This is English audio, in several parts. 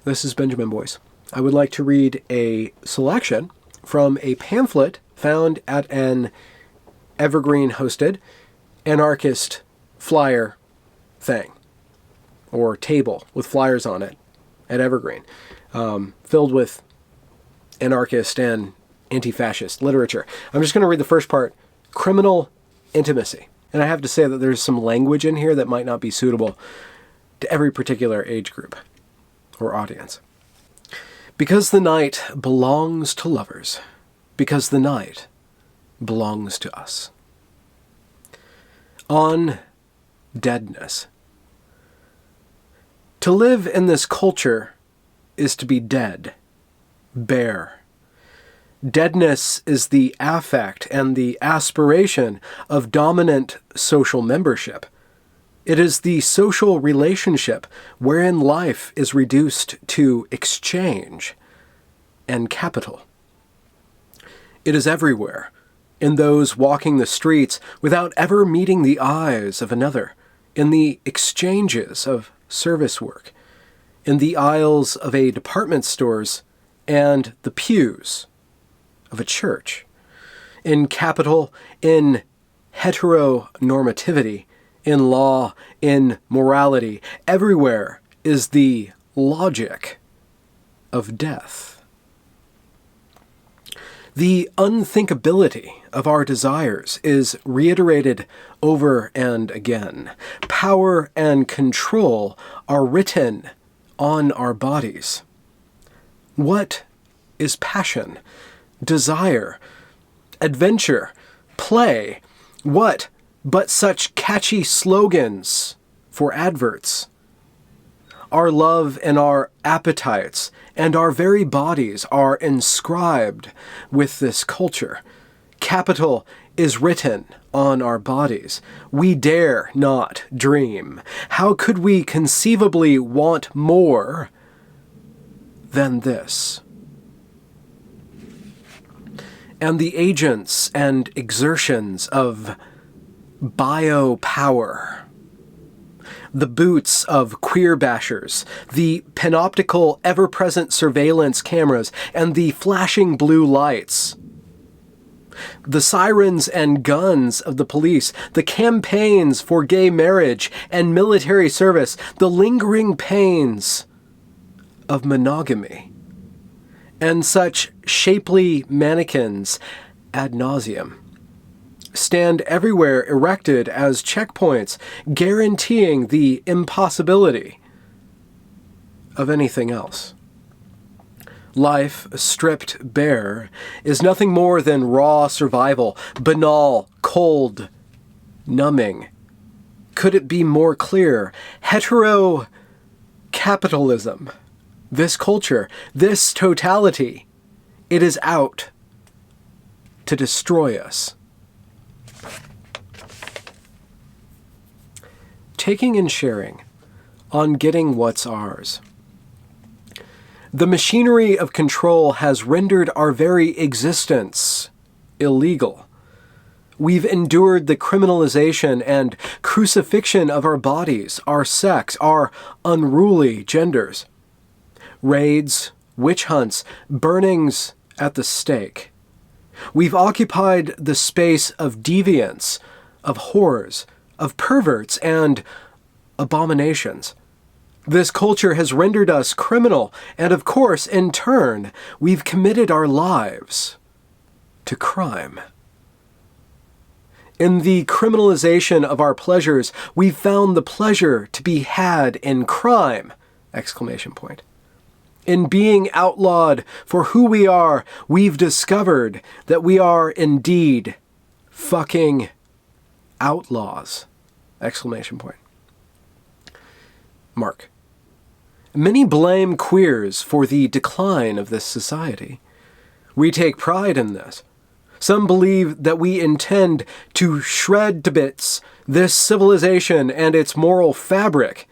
This is Benjamin Boyce. I would like to read a selection from a pamphlet found at an Evergreen-hosted anarchist flyer thing, or table with flyers on it at Evergreen, filled with anarchist and anti-fascist literature. I'm just going to read the first part, Criminal Intimacy. And I have to say that there's some language in here that might not be suitable to every particular age group or audience. Because the night belongs to lovers, because the night belongs to us. On Deadness. To live in this culture is to be dead, bare. Deadness is the affect and the aspiration of dominant social membership. It is the social relationship wherein life is reduced to exchange and capital. It is everywhere, in those walking the streets without ever meeting the eyes of another, in the exchanges of service work, in the aisles of a department stores and the pews of a church, in capital, in heteronormativity, in law, in morality. Everywhere is the logic of death. The unthinkability of our desires is reiterated over and again. Power and control are written on our bodies. What is passion, desire, adventure, play? What but such catchy slogans for adverts? Our love and our appetites and our very bodies are inscribed with this culture. Capital is written on our bodies. We dare not dream. How could we conceivably want more than this? And the agents and exertions of Biopower, the boots of queer bashers, the panoptical ever-present surveillance cameras, and the flashing blue lights, the sirens and guns of the police, the campaigns for gay marriage and military service, the lingering pains of monogamy, and such shapely mannequins ad nauseum stand everywhere erected as checkpoints, guaranteeing the impossibility of anything else. Life, stripped bare, is nothing more than raw survival, banal, cold, numbing. Could it be more clear? Hetero-capitalism, this culture, this totality, it is out to destroy us. Taking and sharing on getting what's ours. The machinery of control has rendered our very existence illegal. We've endured the criminalization and crucifixion of our bodies, our sex, our unruly genders. Raids, witch hunts, burnings at the stake. We've occupied the space of deviance, of whores, of perverts and abominations. This culture has rendered us criminal, and of course, in turn, we've committed our lives to crime. In the criminalization of our pleasures, we've found the pleasure to be had in crime! ! In being outlawed for who we are, we've discovered that we are indeed fucking outlaws! ! Mark. Many blame queers for the decline of this society. We take pride in this. Some believe that we intend to shred to bits this civilization and its moral fabric.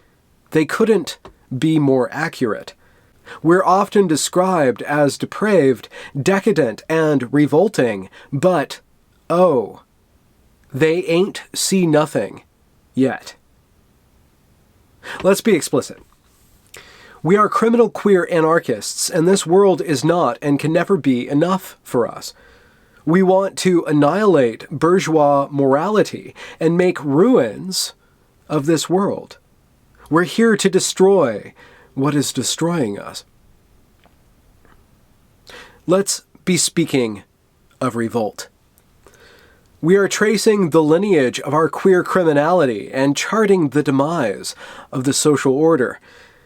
They couldn't be more accurate. We're often described as depraved, decadent, and revolting, but, oh, they ain't see nothing yet. Let's be explicit. We are criminal queer anarchists, and this world is not and can never be enough for us. We want to annihilate bourgeois morality and make ruins of this world. We're here to destroy what is destroying us. Let's be speaking of revolt. We are tracing the lineage of our queer criminality and charting the demise of the social order.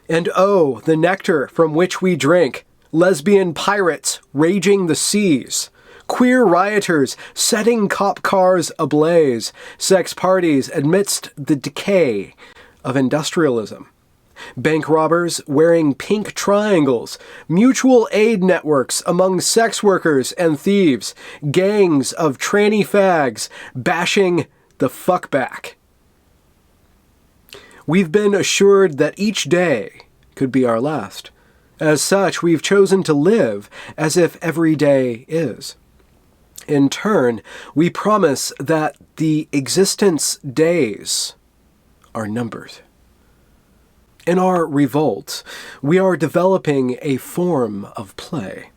And oh, the nectar from which we drink, lesbian pirates raging the seas, queer rioters setting cop cars ablaze, sex parties amidst the decay of industrialism, bank robbers wearing pink triangles, mutual aid networks among sex workers and thieves, gangs of tranny fags bashing the fuck back. We've been assured that each day could be our last. As such, we've chosen to live as if every day is. In turn, we promise that the existence days are numbered. In our revolt, we are developing a form of play.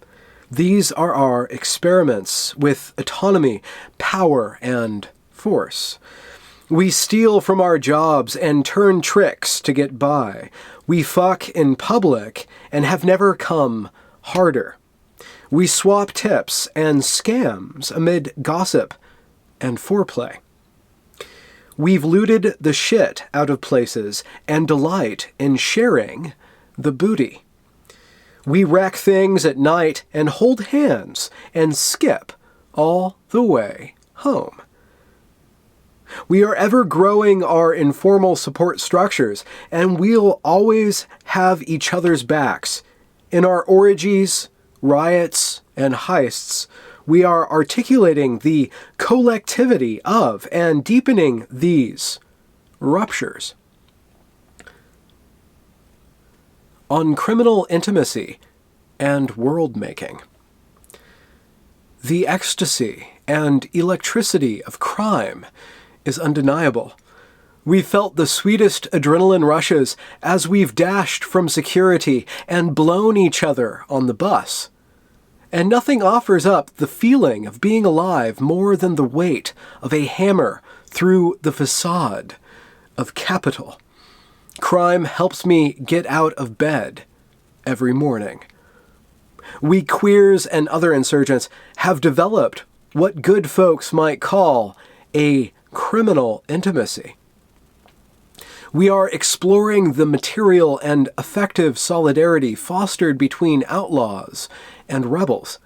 These are our experiments with autonomy, power, and force. We steal from our jobs and turn tricks to get by. We fuck in public and have never come harder. We swap tips and scams amid gossip and foreplay. We've looted the shit out of places and delight in sharing the booty. We wreck things at night and hold hands and skip all the way home. We are ever growing our informal support structures, and we'll always have each other's backs. In our orgies, riots, and heists, we are articulating the collectivity of and deepening these ruptures. On criminal intimacy and world-making. The ecstasy and electricity of crime is undeniable. We've felt the sweetest adrenaline rushes as we've dashed from security and blown each other on the bus. And nothing offers up the feeling of being alive more than the weight of a hammer through the facade of capital. Crime helps me get out of bed every morning. We queers and other insurgents have developed what good folks might call a criminal intimacy. We are exploring the material and affective solidarity fostered between outlaws and rebels.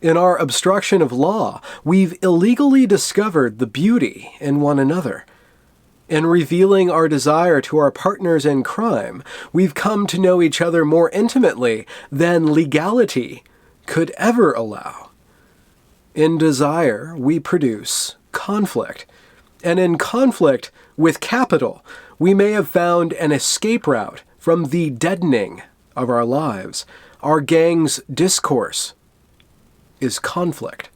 In our obstruction of law, we've illegally discovered the beauty in one another. In revealing our desire to our partners in crime, we've come to know each other more intimately than legality could ever allow. In desire, we produce conflict. And in conflict with capital, we may have found an escape route from the deadening of our lives. Our gang's discourse is conflict.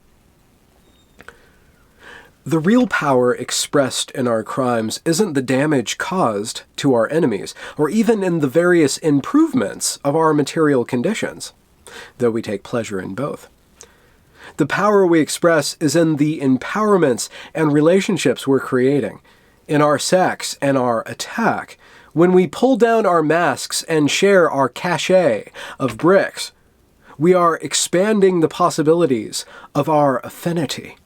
The real power expressed in our crimes isn't the damage caused to our enemies, or even in the various improvements of our material conditions, though we take pleasure in both. The power we express is in the empowerments and relationships we're creating, in our sex and our attack. When we pull down our masks and share our cachet of bricks, we are expanding the possibilities of our affinity.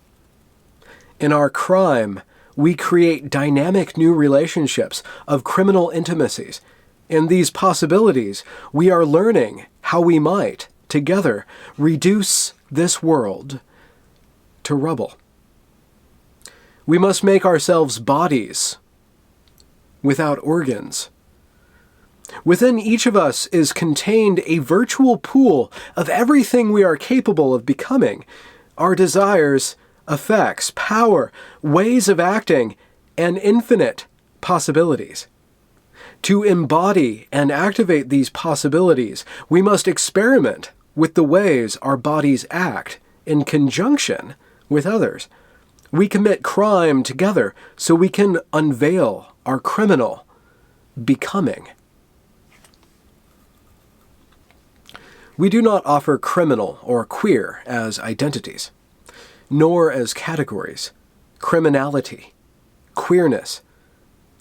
In our crime, we create dynamic new relationships of criminal intimacies. In these possibilities, we are learning how we might, together, reduce this world to rubble. We must make ourselves bodies without organs. Within each of us is contained a virtual pool of everything we are capable of becoming, our desires, effects, power, ways of acting, and infinite possibilities. To embody and activate these possibilities, we must experiment with the ways our bodies act in conjunction with others. We commit crime together so we can unveil our criminal becoming. We do not offer criminal or queer as identities, nor as categories. Criminality, queerness,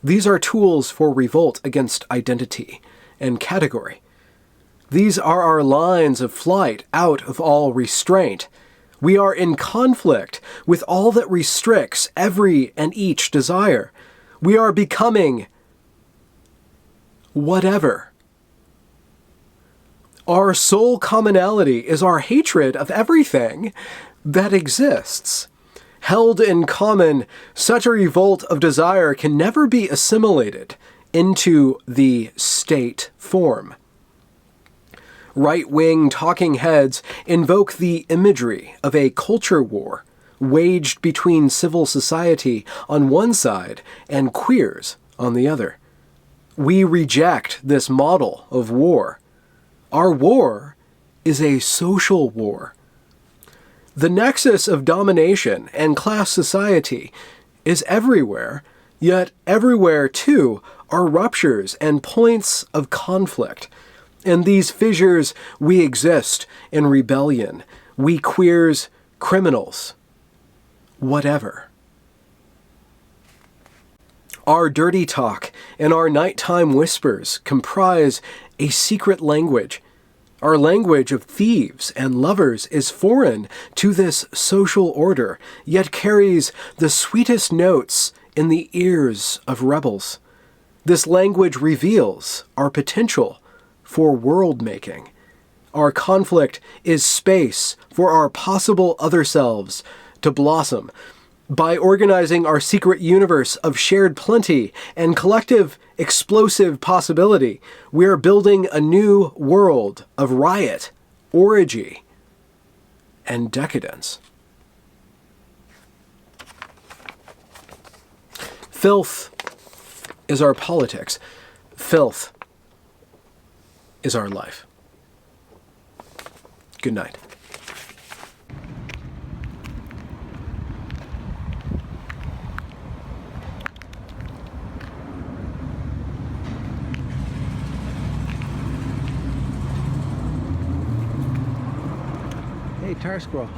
these are tools for revolt against identity and category. These are our lines of flight out of all restraint. We are in conflict with all that restricts every and each desire. We are becoming whatever. Our sole commonality is our hatred of everything that exists. Held in common, such a revolt of desire can never be assimilated into the state form. Right-wing talking heads invoke the imagery of a culture war waged between civil society on one side and queers on the other. We reject this model of war. Our war is a social war. The nexus of domination and class society is everywhere, yet everywhere, too, are ruptures and points of conflict. In these fissures, we exist in rebellion. We queers, criminals, whatever. Our dirty talk and our nighttime whispers comprise a secret language. Our language of thieves and lovers is foreign to this social order, yet carries the sweetest notes in the ears of rebels. This language reveals our potential for world-making. Our conflict is space for our possible other selves to blossom. By organizing our secret universe of shared plenty and collective explosive possibility, we are building a new world of riot, orgy, and decadence. Filth is our politics. Filth is our life. Good night. Hey, tar squirrel.